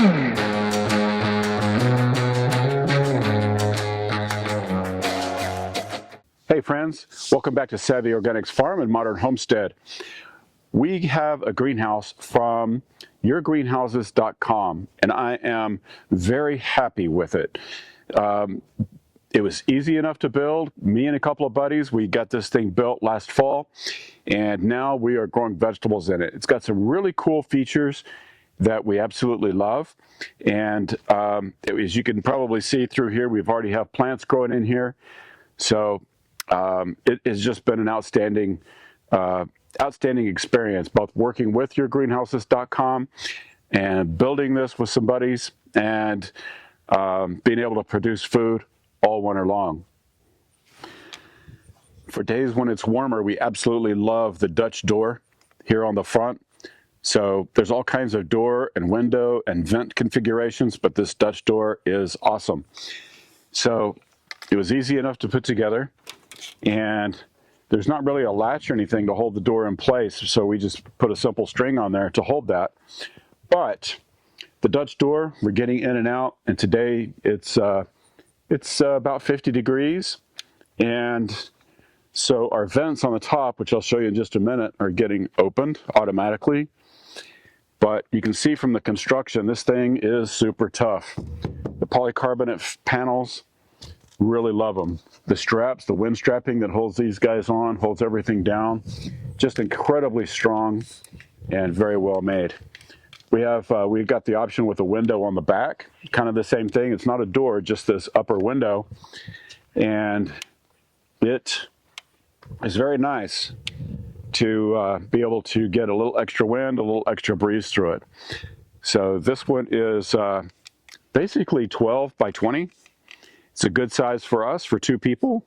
Hey friends, welcome back to Savvy Organics Farm and Modern Homestead. We have a greenhouse from yourgreenhouses.com and I am very happy with it. It was easy enough to build. Me and a couple of buddies, we got this thing built last fall and now we are growing vegetables in it. It's got some really cool features that we absolutely love. And as you can probably see through here, we've already have plants growing in here. So it has just been an outstanding experience, both working with yourgreenhouses.com and building this with some buddies and being able to produce food all winter long. For days when it's warmer, we absolutely love the Dutch door here on the front. So there's all kinds of door and window and vent configurations, but this Dutch door is awesome. So it was easy enough to put together, and there's not really a latch or anything to hold the door in place, so we just put a simple string on there to hold that. But the Dutch door, we're getting in and out, and today it's about 50 degrees, and so our vents on the top, which I'll show you in just a minute, are getting opened automatically. But you can see from the construction, this thing is super tough. The polycarbonate panels, really love them. The straps, the wind strapping that holds these guys on, holds everything down. Just incredibly strong and very well made. We've got the option with a window on the back, kind of the same thing. It's not a door, just this upper window. And it is very nice to be able to get a little extra wind, a little extra breeze through it. So this one is basically 12 by 20. It's a good size for us, for two people,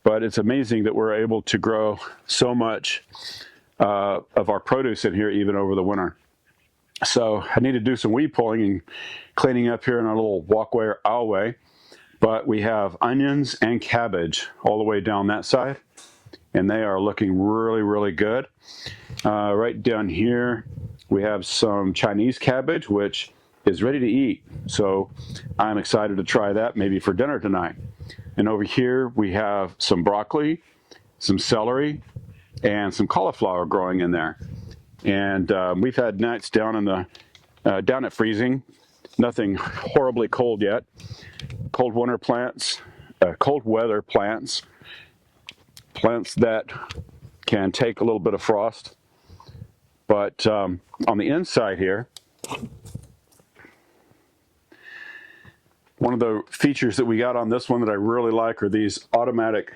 but it's amazing that we're able to grow so much of our produce in here even over the winter. So I need to do some weed pulling and cleaning up here in our little walkway or aisleway, but we have onions and cabbage all the way down that side, and they are looking really, really good. Right down here, we have some Chinese cabbage, which is ready to eat. So I'm excited to try that maybe for dinner tonight. And over here, we have some broccoli, some celery, and some cauliflower growing in there. And we've had nights down in the down at freezing, nothing horribly cold yet. Cold winter plants, cold weather plants that can take a little bit of frost. But on the inside here, one of the features that we got on this one that I really like are these automatic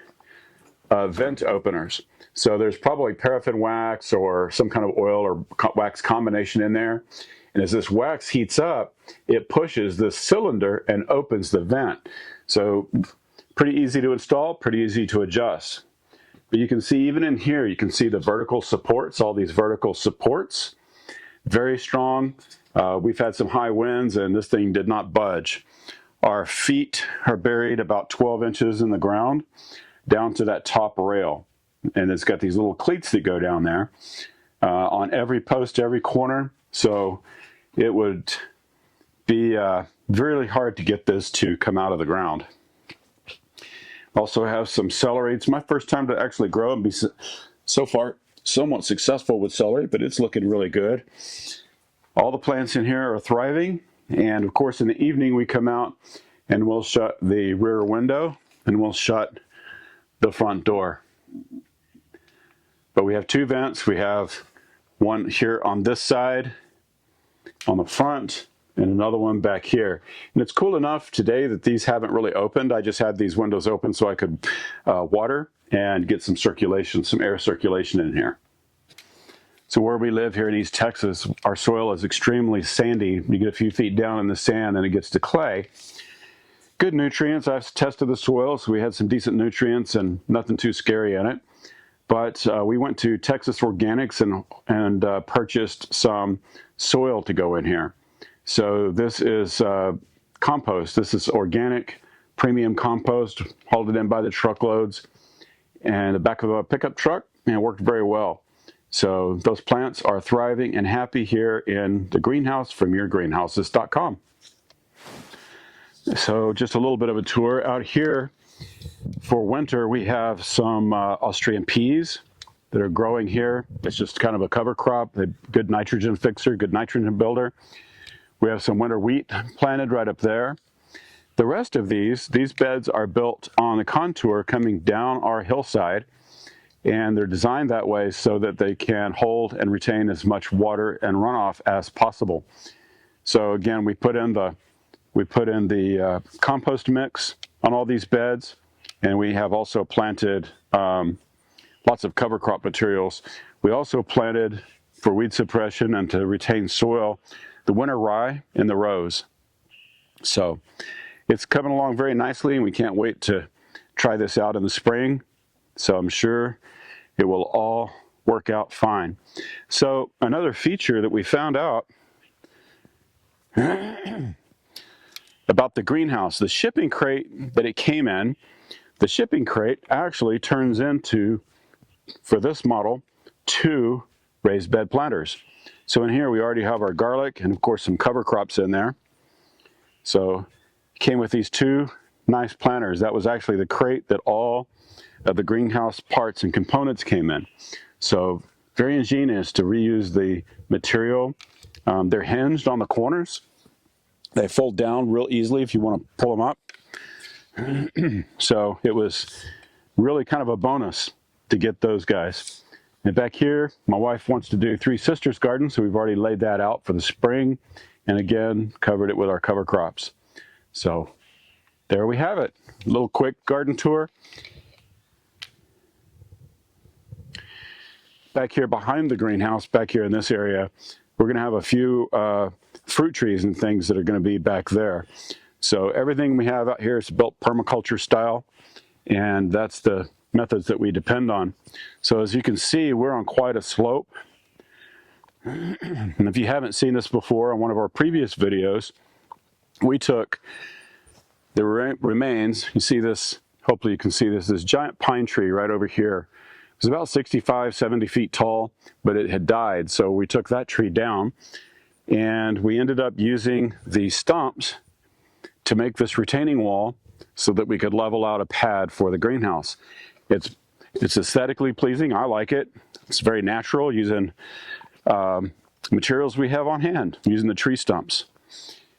vent openers. So there's probably paraffin wax or some kind of oil or wax combination in there. And as this wax heats up, it pushes this cylinder and opens the vent. So pretty easy to install, pretty easy to adjust. But you can see even in here, you can see the vertical supports, all these vertical supports. Very strong. We've had some high winds and this thing did not budge. Our feet are buried about 12 inches in the ground down to that top rail. And it's got these little cleats that go down there on every post, every corner. So it would be really hard to get this to come out of the ground. Also have some celery. It's my first time to actually grow and be so far somewhat successful with celery, but it's looking really good. All the plants in here are thriving. And of course, in the evening, we come out and we'll shut the rear window and we'll shut the front door. But we have two vents. We have one here on this side, on the front, and another one back here. And it's cool enough today that these haven't really opened. I just had these windows open so I could water and get some circulation, some air circulation in here. So where we live here in East Texas, our soil is extremely sandy. You get a few feet down in the sand and it gets to clay. Good nutrients. I've tested the soil, so we had some decent nutrients and nothing too scary in it. But we went to Texas Organics and purchased some soil to go in here. So this is compost. This is organic premium compost, hauled it in by the truckloads and the back of a pickup truck, and it worked very well. So those plants are thriving and happy here in the greenhouse from yourgreenhouses.com. So just a little bit of a tour out here. For winter, we have some Austrian peas that are growing here. It's just kind of a cover crop, a good nitrogen fixer, good nitrogen builder. We have some winter wheat planted right up there. The rest of these beds are built on a contour coming down our hillside, and they're designed that way so that they can hold and retain as much water and runoff as possible. So again, we put in the compost mix on all these beds, and we have also planted lots of cover crop materials. We also planted, for weed suppression and to retain soil, the winter rye in the rows. So it's coming along very nicely, and we can't wait to try this out in the spring. So I'm sure it will all work out fine. So another feature that we found out about the greenhouse, the shipping crate that it came in, the shipping crate actually turns into, for this model, 2 raised bed planters. So in here we already have our garlic and of course some cover crops in there. So it came with these 2 nice planters. That was actually the crate that all of the greenhouse parts and components came in. So very ingenious to reuse the material. They're hinged on the corners. They fold down real easily if you want to pull them up. So it was really kind of a bonus to get those guys. And back here, my wife wants to do 3 sisters garden, so we've already laid that out for the spring, and again covered it with our cover crops. So there we have it, a little quick garden tour. Back here behind the greenhouse, back here in this area, we're going to have a few fruit trees and things that are going to be back there. So everything we have out here is built permaculture style, and that's the methods that we depend on. So as you can see, we're on quite a slope. And if you haven't seen this before, on one of our previous videos, we took the remains, you see this, hopefully you can see this giant pine tree right over here. It was about 65, 70 feet tall, but it had died. So we took that tree down, and we ended up using the stumps to make this retaining wall so that we could level out a pad for the greenhouse. It's aesthetically pleasing. I like it. It's very natural, using materials we have on hand, using the tree stumps.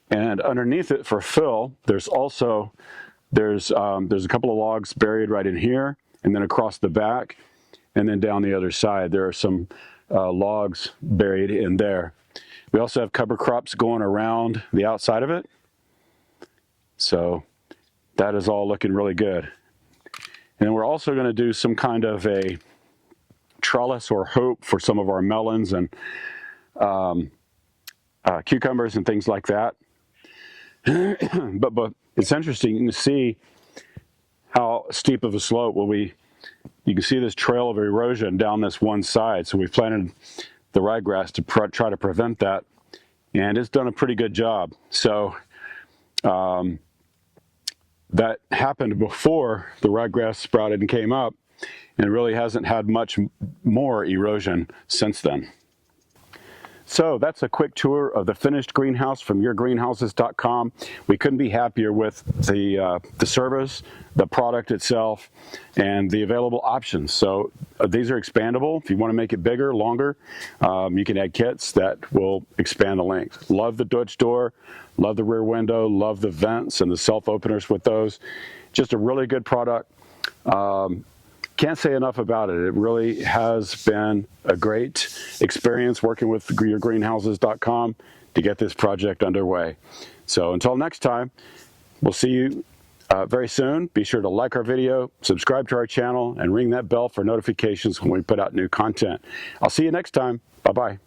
And underneath it for fill, there's a couple of logs buried right in here, and then across the back, and then down the other side, there are some logs buried in there. We also have cover crops going around the outside of it. So that is all looking really good. And we're also going to do some kind of a trellis or hoop for some of our melons and cucumbers and things like that. but it's interesting to see how steep of a slope you can see this trail of erosion down this one side. So we planted the ryegrass to try to prevent that, and it's done a pretty good job. So that happened before the ryegrass sprouted and came up, and really hasn't had much more erosion since then. So that's a quick tour of the finished greenhouse from yourgreenhouses.com. We couldn't be happier with the service, the product itself, and the available options. So these are expandable. If you want to make it bigger, longer, you can add kits that will expand the length. Love the Dutch door, love the rear window, love the vents and the self-openers with those. Just a really good product. Can't say enough about it. It really has been a great experience working with yourgreenhouses.com to get this project underway. So until next time, we'll see you very soon. Be sure to like our video, subscribe to our channel, and ring that bell for notifications when we put out new content. I'll see you next time. Bye-bye.